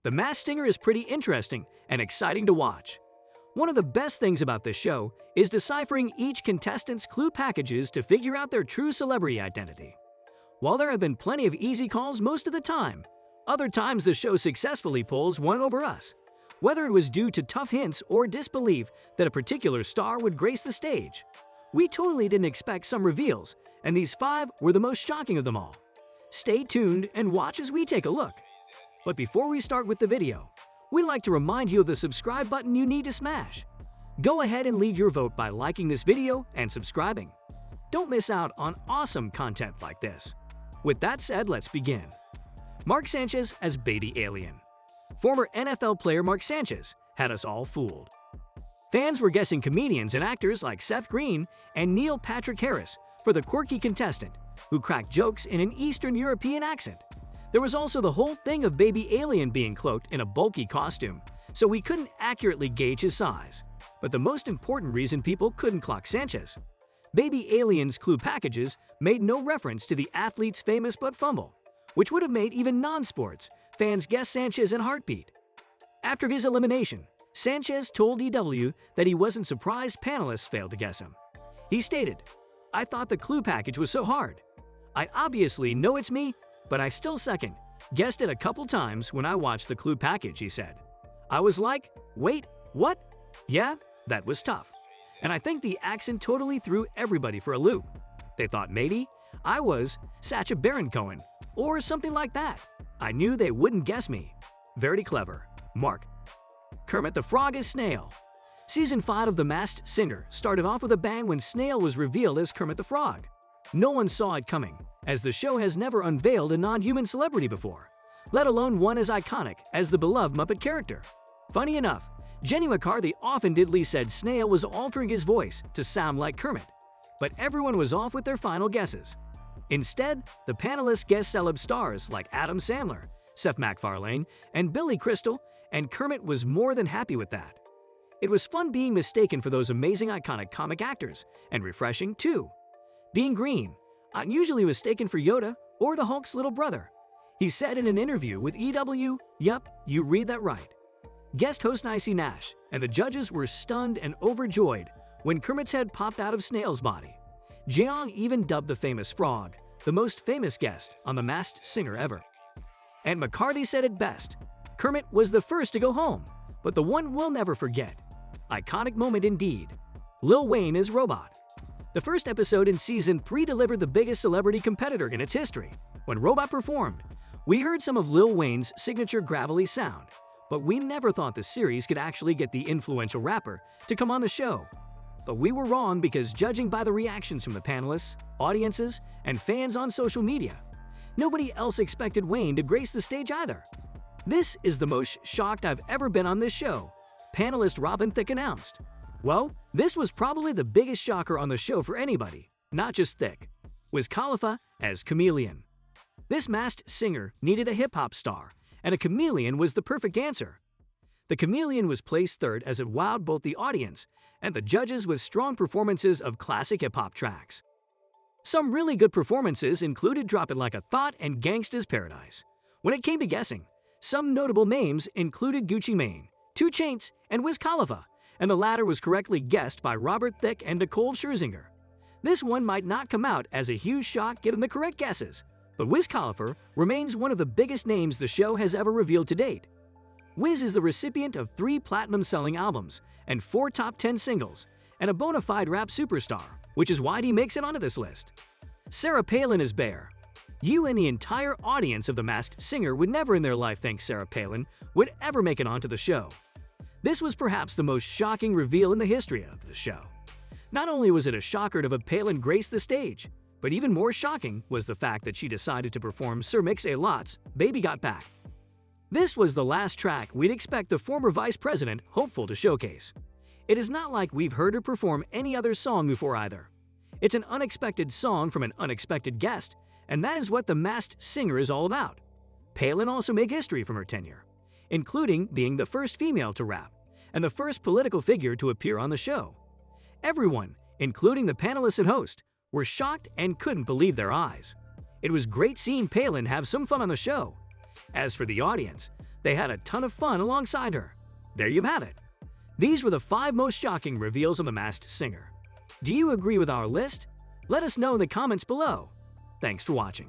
The Masked Singer is pretty interesting and exciting to watch. One of the best things about this show is deciphering each contestant's clue packages to figure out their true celebrity identity. While there have been plenty of easy calls most of the time, other times the show successfully pulls one over us, whether it was due to tough hints or disbelief that a particular star would grace the stage. We totally didn't expect some reveals, and these 5 were the most shocking of them all. Stay tuned and watch as we take a look. But before we start with the video, we'd like to remind you of the subscribe button you need to smash. Go ahead and leave your vote by liking this video and subscribing. Don't miss out on awesome content like this. With that said, let's begin. Mark Sanchez as Baby Alien. Former NFL player Mark Sanchez had us all fooled. Fans were guessing comedians and actors like Seth Green and Neil Patrick Harris for the quirky contestant who cracked jokes in an Eastern European accent. There was also the whole thing of Baby Alien being cloaked in a bulky costume, so we couldn't accurately gauge his size. But the most important reason people couldn't clock Sanchez: Baby Alien's clue packages made no reference to the athlete's famous butt fumble, which would have made even non-sports fans guess Sanchez in a heartbeat. After his elimination, Sanchez told EW that he wasn't surprised panelists failed to guess him. He stated, "I thought the clue package was so hard. I obviously know it's me, but I still guessed it a couple times when I watched the clue package," he said. "I was like, wait, what? Yeah, that was tough. And I think the accent totally threw everybody for a loop. They thought maybe I was Sacha Baron Cohen or something like that. I knew they wouldn't guess me. Very clever, Mark." Kermit the Frog as Snail. Season 5 of The Masked Singer started off with a bang when Snail was revealed as Kermit the Frog. No one saw it coming, as the show has never unveiled a non-human celebrity before, let alone one as iconic as the beloved Muppet character. Funny enough, Jenny McCarthy offhandedly said Snail was altering his voice to sound like Kermit, but everyone was off with their final guesses. Instead, the panelists guessed celeb stars like Adam Sandler, Seth MacFarlane, and Billy Crystal, and Kermit was more than happy with that. It was fun being mistaken for those amazing iconic comic actors, and refreshing too. Being green, unusually mistaken for Yoda or the Hulk's little brother. He said in an interview with EW, "Yup, you read that right." Guest host Nicey Nash and the judges were stunned and overjoyed when Kermit's head popped out of Snail's body. Jeong even dubbed the famous frog the most famous guest on The Masked Singer ever. And McCarthy said it best: "Kermit was the first to go home, but the one we'll never forget. Iconic moment indeed. Lil Wayne is Robot." The first episode in Season 3 delivered the biggest celebrity competitor in its history. When Robot performed, we heard some of Lil Wayne's signature gravelly sound, but we never thought the series could actually get the influential rapper to come on the show. But we were wrong, because judging by the reactions from the panelists, audiences, and fans on social media, nobody else expected Wayne to grace the stage either. "This is the most shocked I've ever been on this show," panelist Robin Thicke announced. Well, this was probably the biggest shocker on the show for anybody, not just Thicke. Wiz Khalifa as Chameleon. This Masked Singer needed a hip-hop star, and a chameleon was the perfect answer. The chameleon was placed third as it wowed both the audience and the judges with strong performances of classic hip-hop tracks. Some really good performances included Drop It Like a Thought and Gangsta's Paradise. When it came to guessing, some notable names included Gucci Mane, 2 Chainz, and Wiz Khalifa, and the latter was correctly guessed by Robert Thicke and Nicole Scherzinger. This one might not come out as a huge shock given the correct guesses, but Wiz Khalifa remains one of the biggest names the show has ever revealed to date. Wiz is the recipient of 3 platinum-selling albums and 4 top 10 singles, and a bona fide rap superstar, which is why he makes it onto this list. Sarah Palin is Bear. You and the entire audience of The Masked Singer would never in their life think Sarah Palin would ever make it onto the show. This was perhaps the most shocking reveal in the history of the show. Not only was it a shocker to have Palin grace the stage, but even more shocking was the fact that she decided to perform Sir Mix-a-Lot's Baby Got Back. This was the last track we'd expect the former vice president hopeful to showcase. It is not like we've heard her perform any other song before either. It's an unexpected song from an unexpected guest, and that is what The Masked Singer is all about. Palin also made history from her tenure, including being the first female to rap and the first political figure to appear on the show. Everyone, including the panelists and host, were shocked and couldn't believe their eyes. It was great seeing Palin have some fun on the show. As for the audience, they had a ton of fun alongside her. There you have it. These were the 5 most shocking reveals of The Masked Singer. Do you agree with our list? Let us know in the comments below. Thanks for watching.